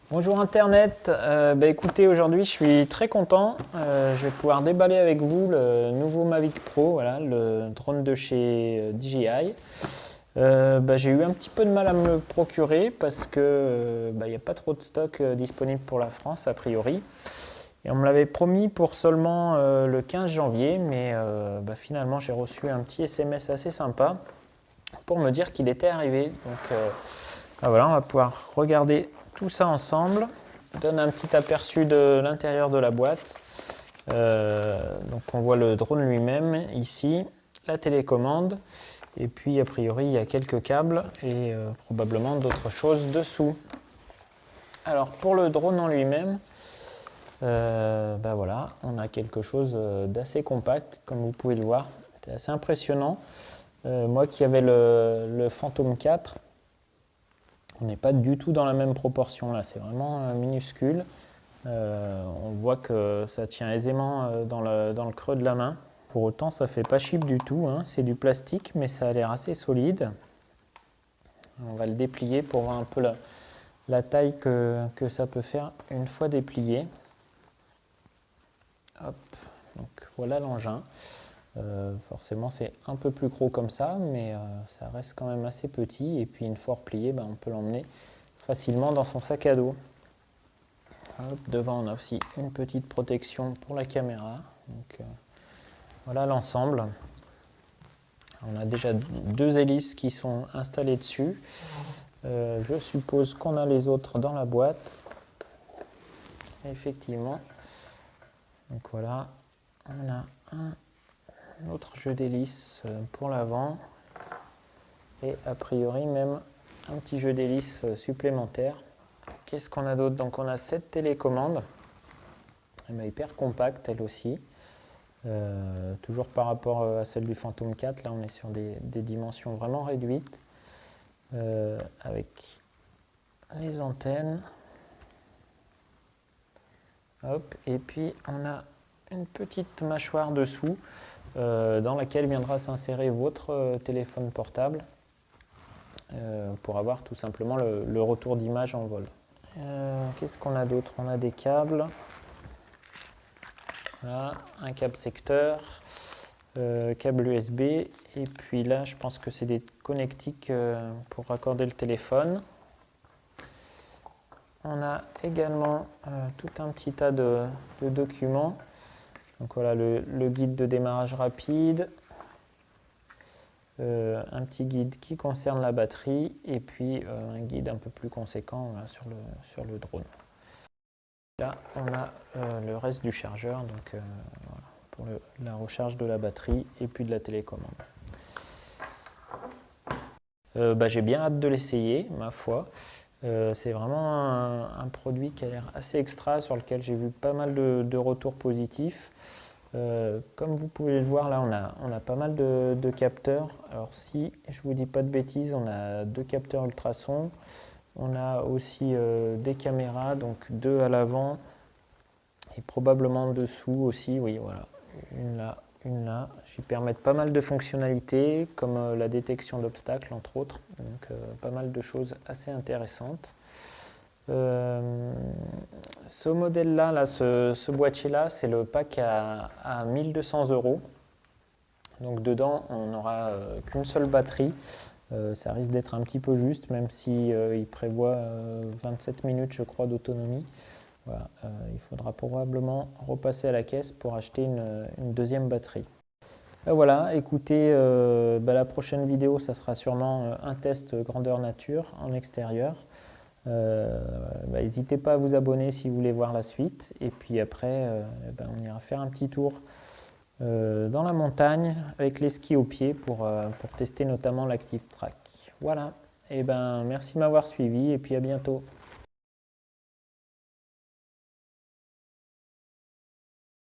Bonjour Internet, écoutez, aujourd'hui je suis très content, je vais pouvoir déballer avec vous le nouveau Mavic Pro, voilà, le drone de chez DJI. J'ai eu un petit peu de mal à me le procurer parce que il n'y a pas trop de stock disponible pour la France a priori. Et on me l'avait promis pour seulement le 15 janvier, mais finalement j'ai reçu un petit SMS assez sympa pour me dire qu'il était arrivé. Donc voilà, on va pouvoir regarder tout ça ensemble. Je donne un petit aperçu de l'intérieur de la boîte. Donc on voit le drone lui-même ici, la télécommande, et puis a priori il y a quelques câbles et probablement d'autres choses dessous. Alors pour le drone en lui-même, voilà, on a quelque chose d'assez compact, comme vous pouvez le voir. C'est assez impressionnant. Moi qui avais le Phantom 4, on n'est pas du tout dans la même proportion là, c'est vraiment minuscule. On voit que ça tient aisément dans le creux de la main. Pour autant, ça ne fait pas cheap du tout, hein. C'est du plastique, mais ça a l'air assez solide. On va le déplier pour voir un peu la taille que ça peut faire une fois déplié. Hop, donc voilà l'engin. Forcément c'est un peu plus gros comme ça, mais ça reste quand même assez petit, et puis une fois replié, on peut l'emmener facilement dans son sac à dos. Hop, devant on a aussi une petite protection pour la caméra. Donc, voilà l'ensemble. On a déjà deux hélices qui sont installées dessus. Je suppose qu'on a les autres dans la boîte. Effectivement. Donc voilà, on a un autre jeu d'hélices pour l'avant, et a priori même un petit jeu d'hélices supplémentaire. Qu'est-ce qu'on a d'autre? Donc on a cette télécommande, elle est hyper compacte elle aussi, toujours par rapport à celle du Phantom 4, là on est sur des dimensions vraiment réduites, avec les antennes. Hop, et puis on a une petite mâchoire dessous, dans laquelle viendra s'insérer votre téléphone portable pour avoir tout simplement le retour d'image en vol. Qu'est-ce qu'on a d'autre? On a des câbles, voilà, un câble secteur, câble USB, et puis là je pense que c'est des connectiques pour raccorder le téléphone. On a également tout un petit tas de documents. Donc voilà le guide de démarrage rapide, un petit guide qui concerne la batterie, et puis un guide un peu plus conséquent sur le drone. Là on a le reste du chargeur, donc voilà, pour la recharge de la batterie et puis de la télécommande. J'ai bien hâte de l'essayer, ma foi. C'est vraiment un produit qui a l'air assez extra, sur lequel j'ai vu pas mal de retours positifs. Comme vous pouvez le voir, là on a pas mal de capteurs. Alors si je vous dis pas de bêtises, on a deux capteurs ultrasons. On a aussi des caméras, donc deux à l'avant et probablement dessous aussi. Oui, voilà, une là, une là. Qui permettent pas mal de fonctionnalités, comme la détection d'obstacles entre autres. Donc pas mal de choses assez intéressantes. Ce modèle-là, ce boîtier-là, c'est le pack à 1200 €. Donc dedans, on n'aura qu'une seule batterie. Ça risque d'être un petit peu juste, même si il prévoit 27 minutes, je crois, d'autonomie. Voilà, il faudra probablement repasser à la caisse pour acheter une deuxième batterie. Voilà, écoutez, la prochaine vidéo, ça sera sûrement un test grandeur nature en extérieur. N'hésitez pas à vous abonner si vous voulez voir la suite, et puis après on ira faire un petit tour dans la montagne avec les skis aux pieds pour tester notamment l'Active Track. Voilà, et merci de m'avoir suivi, et puis à bientôt.